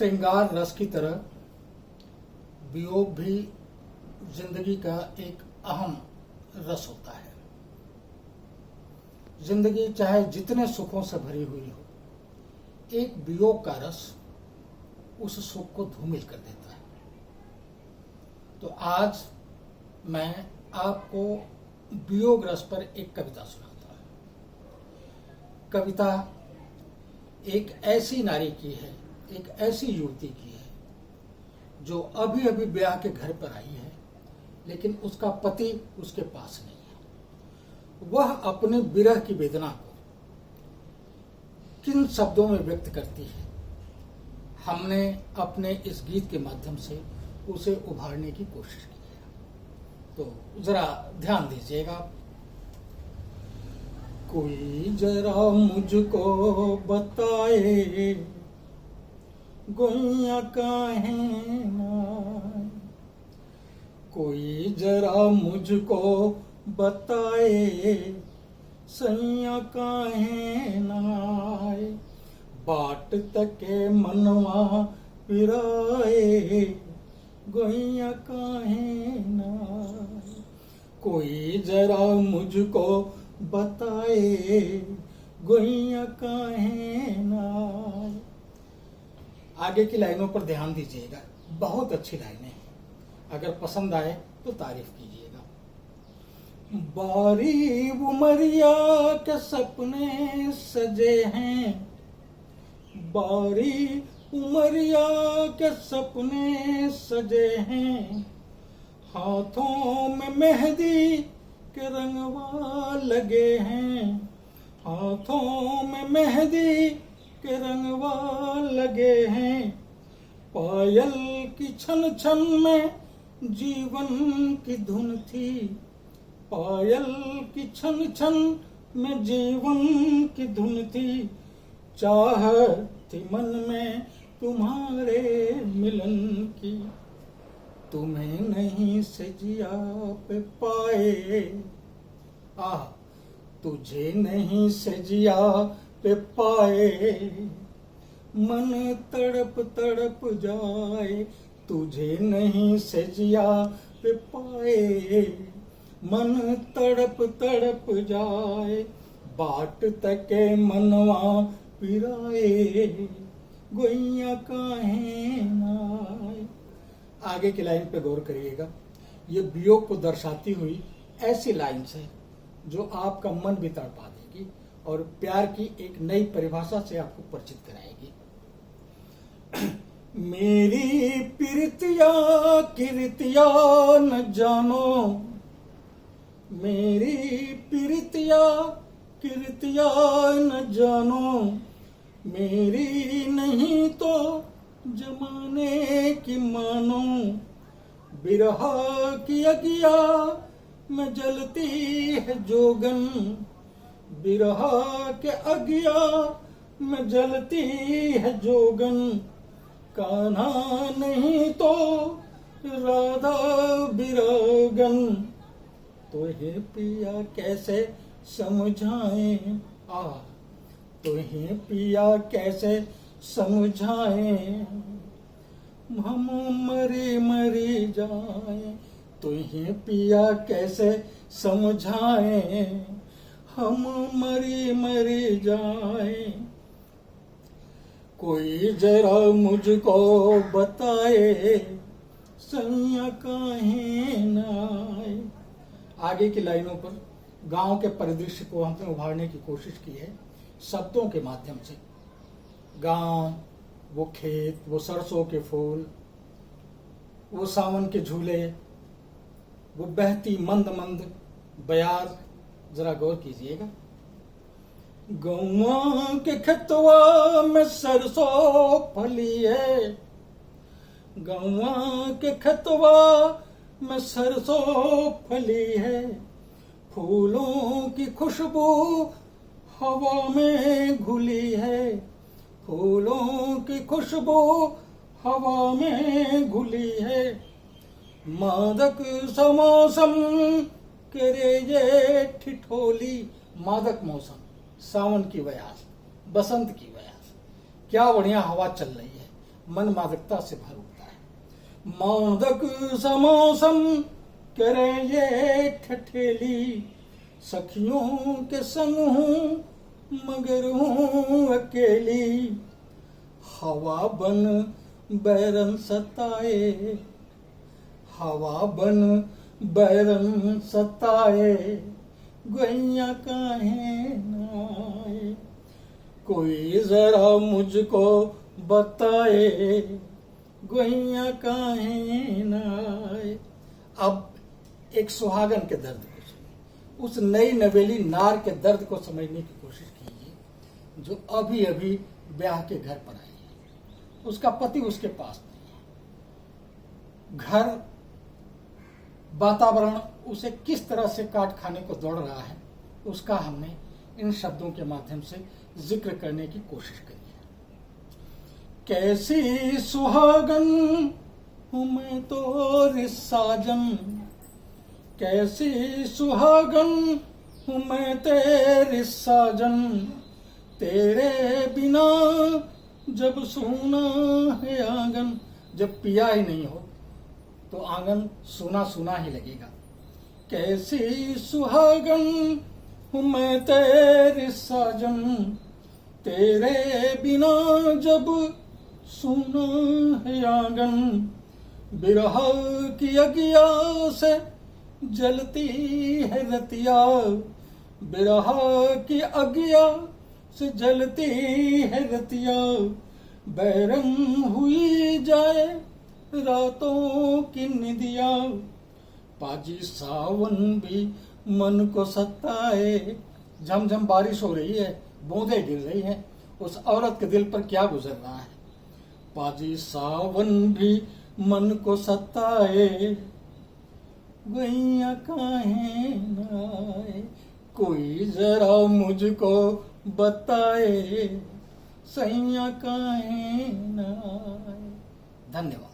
श्रृंगार रस की तरह वियोग भी जिंदगी का एक अहम रस होता है। जिंदगी चाहे जितने सुखों से भरी हुई हो, एक वियोग का रस उस सुख को धूमिल कर देता है। तो आज मैं आपको वियोग रस पर एक कविता सुनाता हूं। कविता एक ऐसी नारी की है, एक ऐसी युवती की है जो अभी अभी ब्याह के घर पर आई है, लेकिन उसका पति उसके पास नहीं है। वह अपने विरह की वेदना को किन शब्दों में व्यक्त करती है, हमने अपने इस गीत के माध्यम से उसे उभारने की कोशिश की है। तो जरा ध्यान दीजिएगा। कोई जरा मुझको बताए गोइया काहे नाय, कोई जरा मुझको बताए सैया काहे नाय, बाट तके मनवा पिराए गोइया काहे नाय, कोई जरा मुझको बताए गोइया काहे नाय। आगे की लाइनों पर ध्यान दीजिएगा, बहुत अच्छी लाइनें हैं। अगर पसंद आए तो तारीफ कीजिएगा। बारी उमरिया के सपने सजे हैं, बारी उमरिया के सपने सजे हैं, हाथों में मेहंदी के रंगवा लगे हैं, हाथों में मेहंदी के रंगवा लगे हैं, पायल की छन छन में जीवन की धुन थी, पायल की छन छन में जीवन की धुन थी, चाह थी मन में तुम्हारे मिलन की, तुम्हें नहीं सजिया पे पाए, आह तुझे नहीं सजिया पे पाए, मन तड़प तड़प जाए, तुझे नहीं सजिया पे पाए, मन तड़प तड़प जाए, बाट तके मनवा पिराए गोइया काहे नाय। आगे की लाइन पे गौर करिएगा। ये वियोग को दर्शाती हुई ऐसी लाइन है जो आपका मन भी तड़पा देगी और प्यार की एक नई परिभाषा से आपको परिचित कराएगी। मेरी प्रीतिया कीर्तिया न जानो, मेरी प्रीतिया कीर्तिया न जानो, मेरी नहीं तो जमाने की मानो, बिरह की अगिया में जलती है जोगन, बिरह के अगिया में जलती है जोगन, कान्हा नहीं तो राधा बिरगन, तो हे पिया कैसे समझाएं, तो हे पिया कैसे समझाएं, हम मरे मरे जाएं, तो हे पिया कैसे समझाएं, हम मरे मरे जाएं, कोई जरा मुझको बताए सैया काहे नाय। आगे की लाइनों पर गांव के परिदृश्य को हमने उभारने की कोशिश की है शब्दों के माध्यम से। गांव, वो खेत, वो सरसों के फूल, वो सावन के झूले, वो बहती मंद मंद बयार, जरा गौर कीजिएगा। गौवा के खेतवा में सरसों फली है, गौवा के खेतवा में सरसों फली है, फूलों की खुशबू हवा में घुली है, फूलों की खुशबू हवा में घुली है, मादक सा मौसम करे ये ठिठोली, मादक मौसम, सावन की बयास, बसंत की बयास, क्या बढ़िया हवा चल रही है, मन मादकता से भर उठता है। मादक समोसम करे ये ठठेली, सखियों के संग हूँ मगर हूँ अकेली। हवा बन बैरन सताए, हवा बन बैरन सताए, गैया काहे नाए। कोई जरा मुझको बताए, गैया काहे नाए। अब एक सुहागन के दर्द को सुनिए, उस नई नवेली नार के दर्द को समझने की कोशिश कीजिए जो अभी अभी ब्याह के घर पर आई है। उसका पति उसके पास नहीं है, घर वातावरण उसे किस तरह से काट खाने को दौड़ रहा है, उसका हमने इन शब्दों के माध्यम से जिक्र करने की कोशिश करी है। कैसी सुहागन हूं मैं तो साजन, कैसी सुहागन हूं मैं तेरी साजन। तेरे बिना जब सूना है आंगन, जब पिया ही नहीं हो तो आंगन सूना सूना ही लगेगा। कैसी सुहागन हूं मैं तेरी साजन, तेरे बिना जब सूना है आंगन। बिरह की अगिया से जलती है रतिया, बिरह की अगिया से जलती है रतिया। बैरन हुई जाए रातों की निदिया, पाजी सावन भी मन को सताए। झमझम बारिश हो रही है, बूंदें गिर रही हैं, उस औरत के दिल पर क्या गुजर रहा है। पाजी सावन भी मन को सताए, गैया काहे नाए। कोई जरा मुझको बताए, सैया काहे नाए। धन्यवाद।